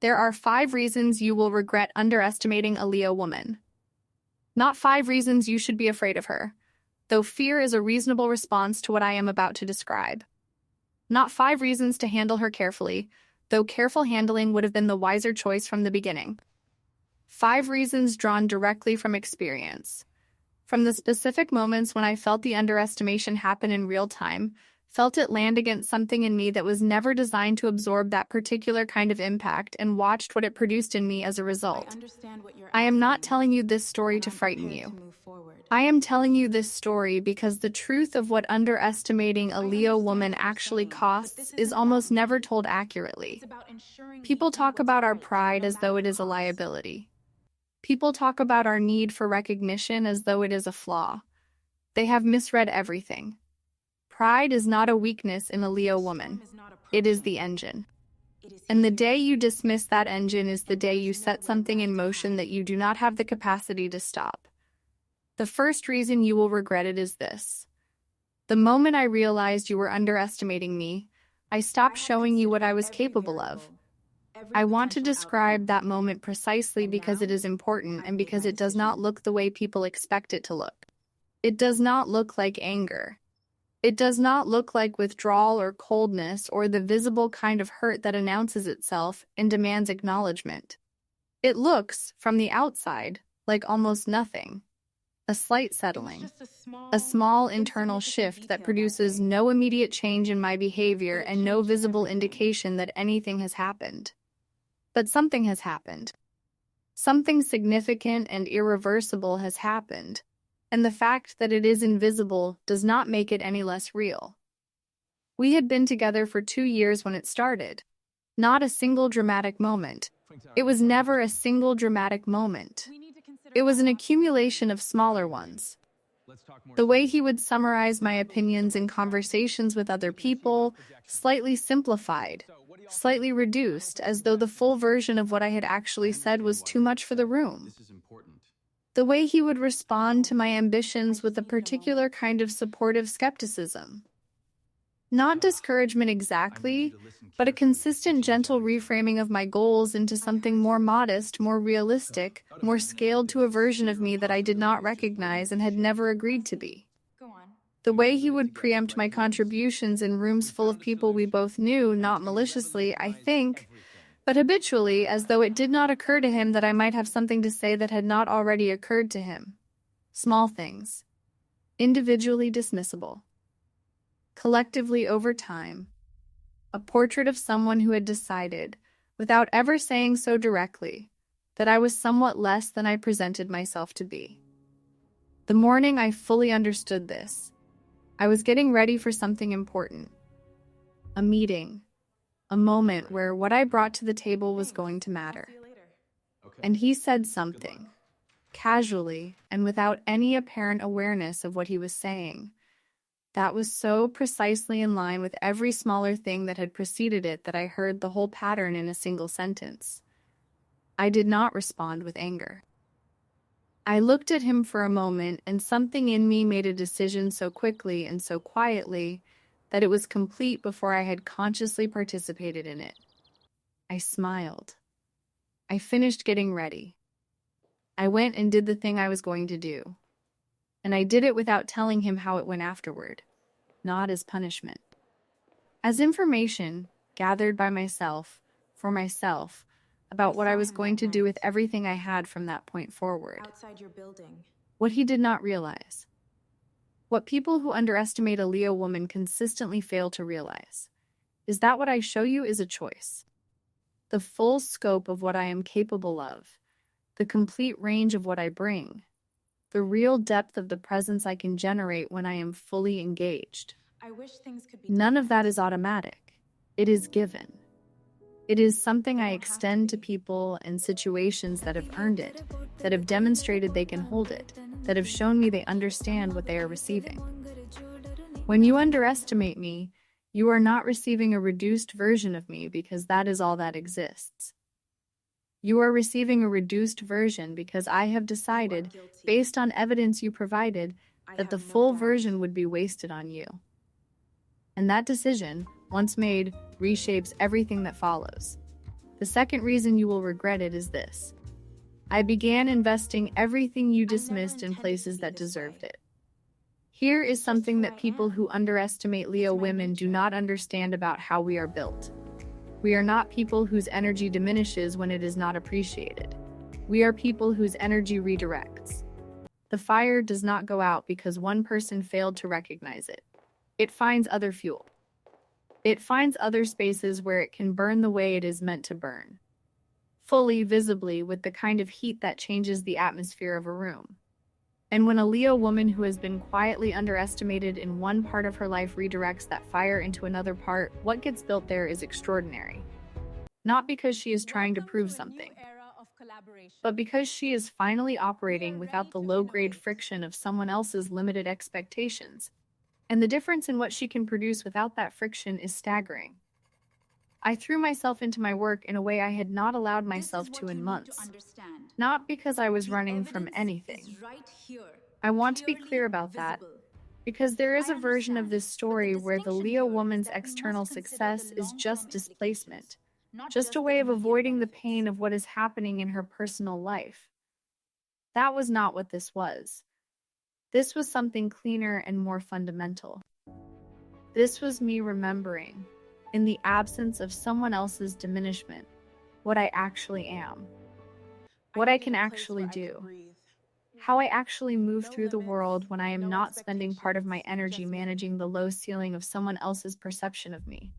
There are 5 reasons you will regret underestimating a Leo woman. Not 5 reasons you should be afraid of her, though fear is a reasonable response to what I am about to describe. Not 5 reasons to handle her carefully, though careful handling would have been the wiser choice from the beginning. 5 reasons drawn directly from experience. From the specific moments when I felt the underestimation happen in real time, felt it land against something in me that was never designed to absorb that particular kind of impact, and watched what it produced in me as a result. I am not telling you this story to frighten you. I am telling you this story because the truth of what underestimating a Leo woman actually costs is almost never told accurately. People talk about our pride as though it is a liability. People talk about our need for recognition as though it is a flaw. They have misread everything. Pride is not a weakness in a Leo woman. It is the engine. And the day you dismiss that engine is the day you set something in motion that you do not have the capacity to stop. The first reason you will regret it is this. The moment I realized you were underestimating me, I stopped showing you what I was capable of. I want to describe that moment precisely because it is important and because it does not look the way people expect it to look. It does not look like anger. It does not look like withdrawal or coldness or the visible kind of hurt that announces itself and demands acknowledgement. It looks, from the outside, like almost nothing. A slight settling, a small internal shift that produces no immediate change in my behavior and no visible indication that anything has happened. But something has happened. Something significant and irreversible has happened. And the fact that it is invisible does not make it any less real. We had been together for 2 years when it started. Not a single dramatic moment. It was never a single dramatic moment. It was an accumulation of smaller ones. The way he would summarize my opinions in conversations with other people, slightly simplified, slightly reduced, as though the full version of what I had actually said was too much for the room. The way he would respond to my ambitions with a particular kind of supportive skepticism. Not discouragement exactly, but a consistent gentle reframing of my goals into something more modest, more realistic, more scaled to a version of me that I did not recognize and had never agreed to be. The way he would preempt my contributions in rooms full of people we both knew, not maliciously, I think, but habitually, as though it did not occur to him that I might have something to say that had not already occurred to him. Small things. Individually dismissible. Collectively over time. A portrait of someone who had decided, without ever saying so directly, that I was somewhat less than I presented myself to be. The morning I fully understood this, I was getting ready for something important. A meeting. A moment where what I brought to the table was going to matter. And he said something, casually and without any apparent awareness of what he was saying, that was so precisely in line with every smaller thing that had preceded it that I heard the whole pattern in a single sentence. I did not respond with anger. I looked at him for a moment, and something in me made a decision so quickly and so quietly that it was complete before I had consciously participated in it. I smiled. I finished getting ready. I went and did the thing I was going to do. And I did it without telling him how it went afterward, not as punishment. As information gathered by myself, for myself, about what I was going to do with everything I had from that point forward. What he did not realize. What people who underestimate a Leo woman consistently fail to realize is that what I show you is a choice. The full scope of what I am capable of, the complete range of what I bring, the real depth of the presence I can generate when I am fully engaged. None of that is automatic. It is given. It is something I extend to people and situations that have earned it, that have demonstrated they can hold it, that have shown me they understand what they are receiving. When you underestimate me, you are not receiving a reduced version of me because that is all that exists. You are receiving a reduced version because I have decided, based on evidence you provided, that the full version would be wasted on you. And that decision, once made, reshapes everything that follows. The second reason you will regret it is this. I began investing everything you dismissed in places that deserved it. Here is something that people who underestimate Leo women do not understand about how we are built. We are not people whose energy diminishes when it is not appreciated. We are people whose energy redirects. The fire does not go out because one person failed to recognize it. It finds other fuel. It finds other spaces where it can burn the way it is meant to burn. Fully, visibly, with the kind of heat that changes the atmosphere of a room. And when a Leo woman who has been quietly underestimated in one part of her life redirects that fire into another part, what gets built there is extraordinary. Not because she is trying to prove something, but because she is finally operating without the low-grade friction of someone else's limited expectations. And the difference in what she can produce without that friction is staggering. I threw myself into my work in a way I had not allowed myself to in months. Not because I was running from anything. I want to be clear about that, because there is a version of this story where the Leo woman's external success is just displacement, just a way of avoiding the pain of what is happening in her personal life. That was not what this was. This was something cleaner and more fundamental. This was me remembering, in the absence of someone else's diminishment, what I actually am, what I can actually do, how I actually move through the world when I am not spending part of my energy managing the low ceiling of someone else's perception of me.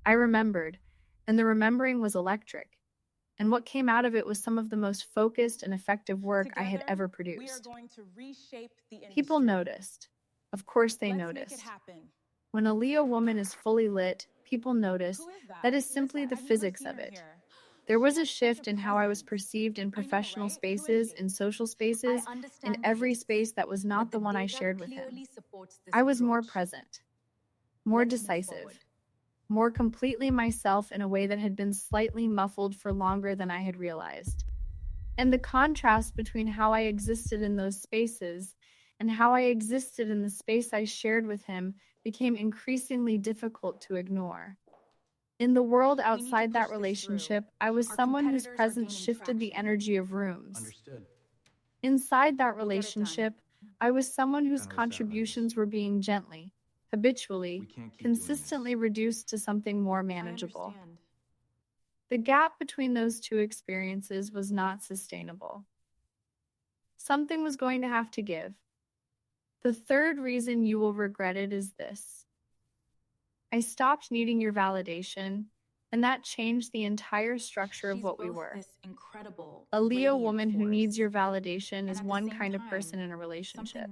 I remembered, and the remembering was electric, and what came out of it was some of the most focused and effective work I had ever produced. People noticed. Of course they noticed. When a Leo woman is fully lit, people notice. That is simply the physics of it. There was a shift in how I was perceived in professional spaces, in social spaces, in every space that was not the one I shared with him. I was more present, more decisive, more completely myself in a way that had been slightly muffled for longer than I had realized. And the contrast between how I existed in those spaces and how I existed in the space I shared with him became increasingly difficult to ignore. In the world outside that relationship, I was someone whose presence shifted the energy of rooms. Understood. Inside that relationship, I was someone whose contributions were being gently, habitually, consistently reduced to something more manageable. The gap between those two experiences was not sustainable. Something was going to have to give. The third reason you will regret it is this. I stopped needing your validation, and that changed the entire structure of what we were. A Leo woman who needs your validation is one kind of person in a relationship.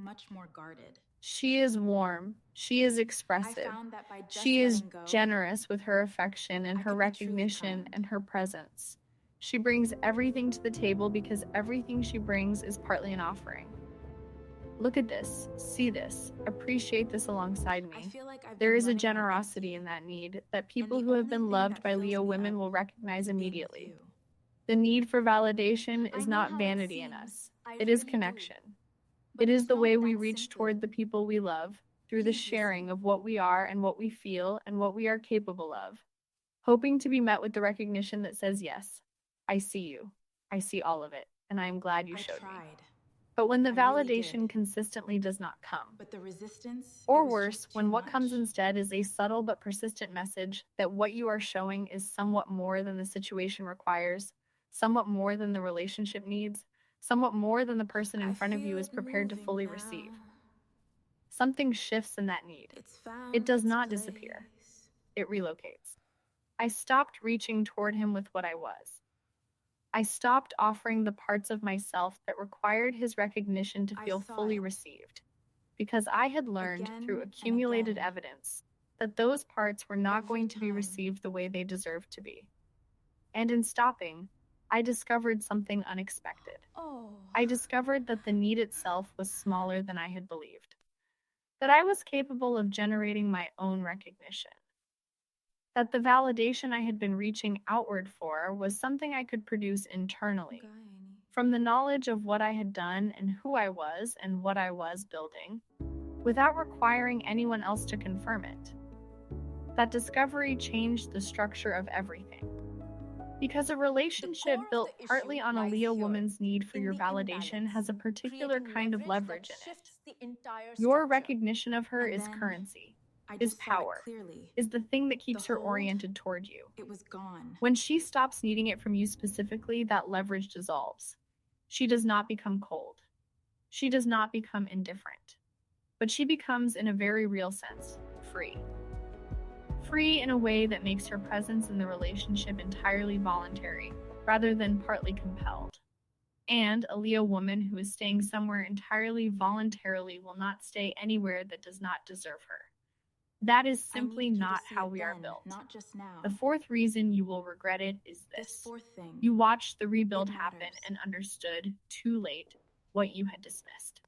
She is warm, she is expressive, she is generous with her affection and her recognition and her presence. She brings everything to the table because everything she brings is partly an offering. Look at this, see this, appreciate this alongside me. There is a generosity in that need that people who have been loved by Leo women will recognize immediately. The need for validation is not vanity in us. It is connection. It is the way we reach toward the people we love, through the sharing of what we are and what we feel and what we are capable of, hoping to be met with the recognition that says, yes, I see you. I see all of it, and I am glad you showed me. But when the validation consistently does not come, or worse, when what comes instead is a subtle but persistent message that what you are showing is somewhat more than the situation requires, somewhat more than the relationship needs, somewhat more than the person in front of you is prepared to fully receive. Something shifts in that need. It does not disappear. It relocates. I stopped reaching toward him with what I was. I stopped offering the parts of myself that required his recognition to feel fully received, because I had learned through accumulated evidence that those parts were not going to be received the way they deserved to be. And in stopping, I discovered something unexpected. I discovered that the need itself was smaller than I had believed, that I was capable of generating my own recognition, that the validation I had been reaching outward for was something I could produce internally, from the knowledge of what I had done and who I was and what I was building, without requiring anyone else to confirm it. That discovery changed the structure of everything. Because a The relationship core of built the partly issue on a lies Leo here, woman's need for in your the validation has imbalance, a particular creating kind of leverage leverage that in it. shifts the entire Your structure. recognition of her And is then currency, I is just saw it power, clearly. is the thing that The keeps her hold, oriented toward you. it was gone. When she stops needing it from you specifically, that leverage dissolves. She does not become cold. She does not become indifferent. But she becomes, in a very real sense, free. Free in a way that makes her presence in the relationship entirely voluntary, rather than partly compelled. And a Leo woman who is staying somewhere entirely voluntarily will not stay anywhere that does not deserve her. That is simply not how we are built. Not just now. The fourth reason you will regret it is This this. fourth thing. You watched the rebuild It happen matters. and understood, too late, what you had dismissed.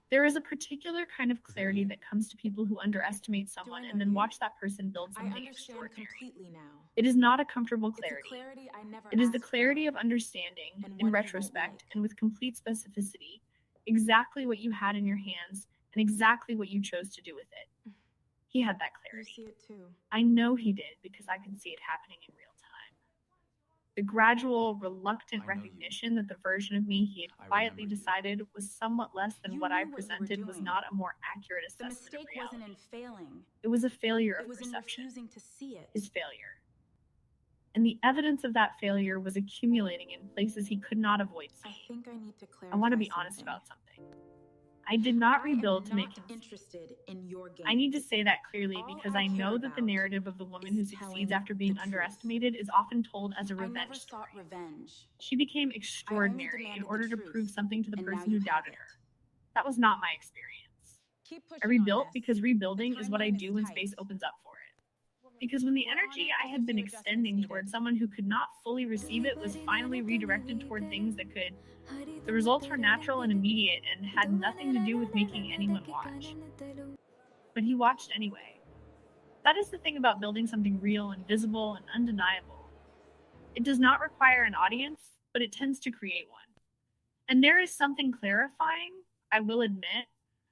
There is a particular kind of clarity that comes to people who underestimate someone and then watch that person build I something understand extraordinary. completely now. It is not a comfortable It's a clarity. clarity I never It is the asked clarity for. of understanding, and one in you won't retrospect, like. and with complete specificity, exactly what you had in your hands and exactly what you chose to do with it. He had that You clarity. see it too. I know he did because I could see it happening in real time. The gradual, reluctant recognition that the version of me he had quietly decided was somewhat less than You what I knew what you were presented was doing. not a more accurate The assessment of mistake reality. wasn't in failing. It was a failure It of was in perception, refusing to see it. his failure. And the evidence of that failure was accumulating in places he could not avoid I seeing. think I need to clarify. I want to be honest about something. I did not rebuild to make him interested in your game. I need to say that clearly All because I I know care that the about narrative of the woman is who succeeds telling after being the truth. underestimated is often told as a I revenge never story. sought revenge. She became extraordinary in demanded the order to truth, prove something to the and now person you who have doubted it. her. That was not my experience. Keep I pushing rebuilt on this. because rebuilding The is what I timeline do is when tight. space opens up for it. Because when the We're on energy it I with a had been few adjustments extending needed. towards someone who could not fully receive it was finally redirected toward things that could. The results were natural and immediate and had nothing to do with making anyone watch. But he watched anyway. That is the thing about building something real and visible and undeniable. It does not require an audience, but it tends to create one. And there is something clarifying, I will admit,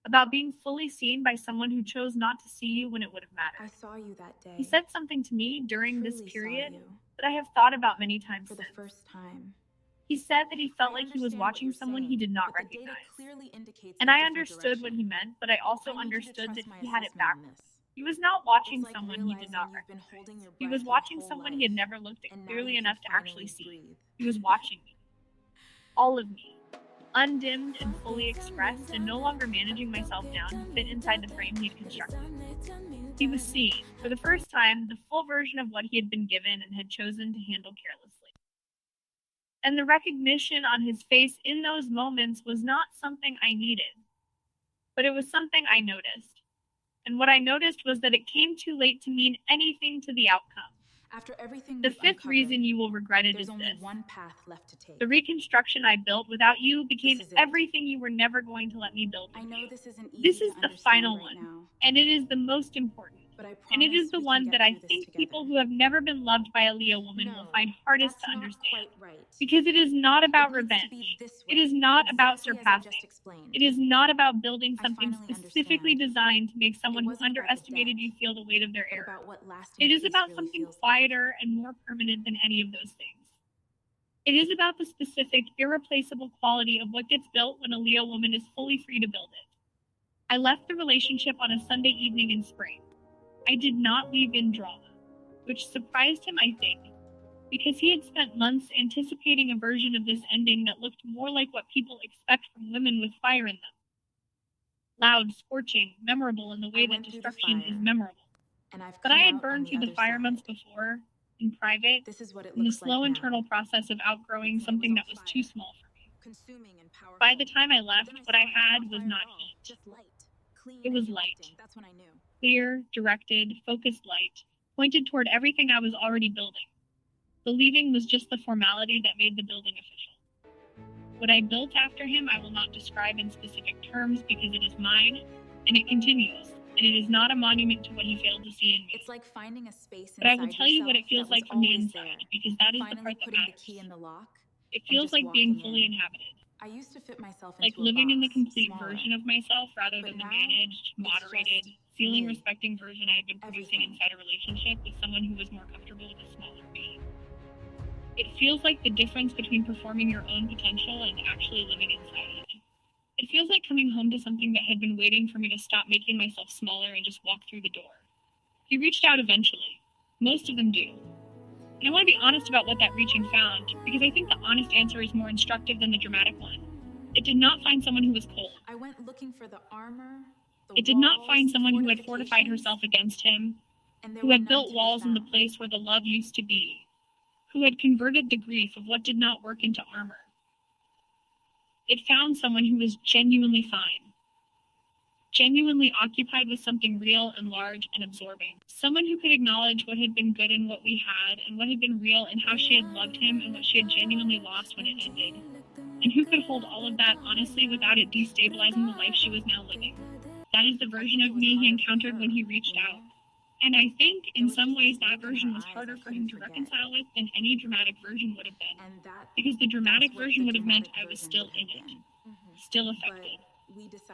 about being fully seen by someone who chose not to see you when it would have I mattered. saw you that day. He said something to me during this Truly saw period you. that I have thought about many times For the since. first time. He said that he felt I like he was understand what watching you're someone he saying, did not but the data recognize. clearly indicates And a I different understood what direction. he meant, but I also I need you to understood trust that my he had it assessment on backwards. this. He was not watching It's like someone he did realizing not you've been holding your recognize. He breath was your watching whole someone he had life, never looked at and now clearly you can enough to actually finally see. breathe. He was watching me. All of me. Undimmed and fully expressed, and no longer managing myself down to fit inside the frame he had constructed. He was seeing, for the first time, the full version of what he had been given and had chosen to handle carelessly. And the recognition on his face in those moments was not something I needed, but it was something I noticed. And what I noticed was that it came too late to mean anything to the outcome. After everything The we've fifth uncovered, reason you will regret it there's is only this. one path left to take. The reconstruction I built without you became This is it. everything you were never going to let me build with I know you. this isn't easy This is to the understand final right one, now, and it is the most important. but I And it promise is the we can one get that I through this think together. people who have never been loved by a Leo woman will No, find hardest that's to not understand. quite right. Because it is not about It needs to revenge. be this It way, is not about exactly as I just surpassing. explained. It is not about building I something finally specifically understand. designed to make someone who wasn't about the underestimated debt, you feel the weight of their but error. about what lasting It is peace about really something feels like. quieter and more permanent than any of those things. It is about the specific, irreplaceable quality of what gets built when a Leo woman is fully free to build it. I left the relationship on a Sunday evening in spring. I did not leave in drama, which surprised him, I think, because he had spent months anticipating a version of this ending that looked more like what people expect from women with fire in them. Loud, scorching, memorable in the way that went through the destruction is fire, memorable. and I've But come I had out on burned the through the other fire side. months before, in private, This is what it in the looks slow like internal now. process of outgrowing It's like it something was that on was fire, too small for me. consuming and powerful. By the time I But left, then what I saw it, had not was fire not at all, heat. just light, clean It was and light. electing. That's when I knew. Clear, directed, focused light, pointed toward everything I was already building. The leaving was just the formality that made the building official. What I built after him I will not describe in specific terms because it is mine, and it continues, and it is not a monument to what he failed to see in me. It's like finding a space But I inside will tell you what it yourself feels that was like from the always inside, there. because that is the Finally part that putting the matters. key in the lock. It and feels just like being walking fully in. inhabited, I used to fit myself like into a living in the box, complete smaller. version of myself rather But than the now, managed, it's moderated, just ceiling me. respecting version I had been producing Everything. inside a relationship with someone who was more comfortable with a smaller me. It feels like the difference between performing your own potential and actually living inside it. It feels like coming home to something that had been waiting for me to stop making myself smaller and just walk through the door. He reached out eventually. Most of them do. And I want to be honest about what that reaching found, because I think the honest answer is more instructive than the dramatic one. It did not find someone who was cold. I went looking for the armor. It did not find someone who had fortified herself against him, who had built walls in the place where the love used to be, who had converted the grief of what did not work into armor. It found someone who was genuinely fine, genuinely occupied with something real and large and absorbing. Someone who could acknowledge what had been good in what we had, and what had been real and how she had loved him and what she had genuinely lost when it ended. And who could hold all of that honestly without it destabilizing the life she was now living. That is the version of me he encountered when he reached out. And I think, in some ways, that version was harder for him to reconcile with than any dramatic version would have been. Because the dramatic version would have meant I was still in it, still affected,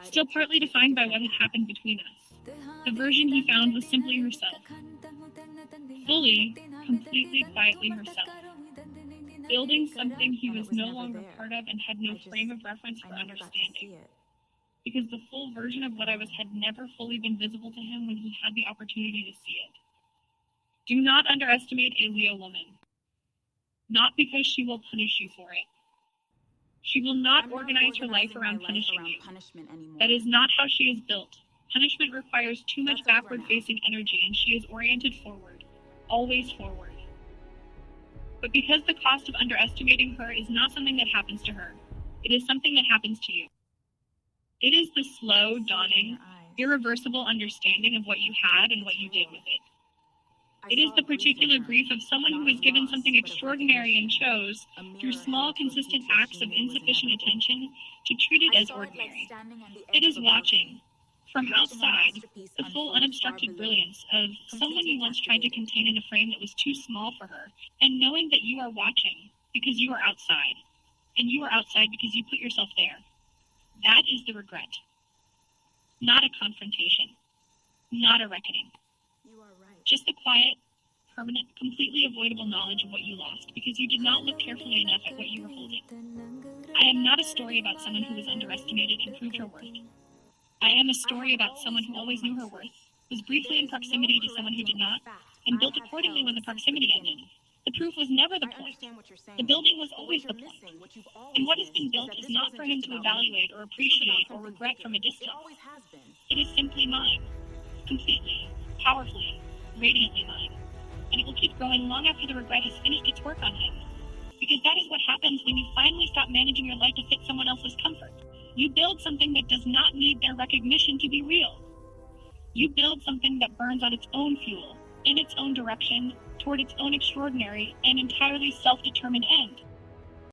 still partly defined by what had happened between us. The version he found was simply herself. Fully, completely, quietly herself. Building something he was no longer part of and had no frame of reference for understanding. Because the full version of what I was had never fully been visible to him when he had the opportunity to see it. Do not underestimate a Leo woman. Not because she will punish you for it. She will not organize her life around punishing you. That is not how she is built. Punishment requires too much backward-facing energy, and she is oriented forward. Always forward. But because the cost of underestimating her is not something that happens to her, it is something that happens to you. It is the slow, dawning, irreversible understanding of what you had and what you did with it. It is the particular grief of someone who was given something extraordinary and chose, through small, consistent acts of insufficient attention, to treat it as ordinary. It is watching, from outside, the full unobstructed brilliance of someone you once tried to contain in a frame that was too small for her, and knowing that you are watching because you are outside, and you are outside because you put yourself there. That is the regret. Not a confrontation. Not a reckoning. Just the quiet, permanent, completely avoidable knowledge of what you lost because you did not look carefully enough at what you were holding. I am not a story about someone who was underestimated and proved her worth. I am a story about someone who always knew her worth, was briefly in proximity to someone who did not, and built accordingly when the proximity ended. The proof was never the point. The building was always the point. And what has been built is not for him to evaluate or appreciate or regret from a distance. It is simply mine. Completely, powerfully, radiantly mine. And it will keep growing long after the regret has finished its work on him. Because that is what happens when you finally stop managing your life to fit someone else's comfort. You build something that does not need their recognition to be real. You build something that burns on its own fuel, in its own direction, toward its own extraordinary and entirely self-determined end.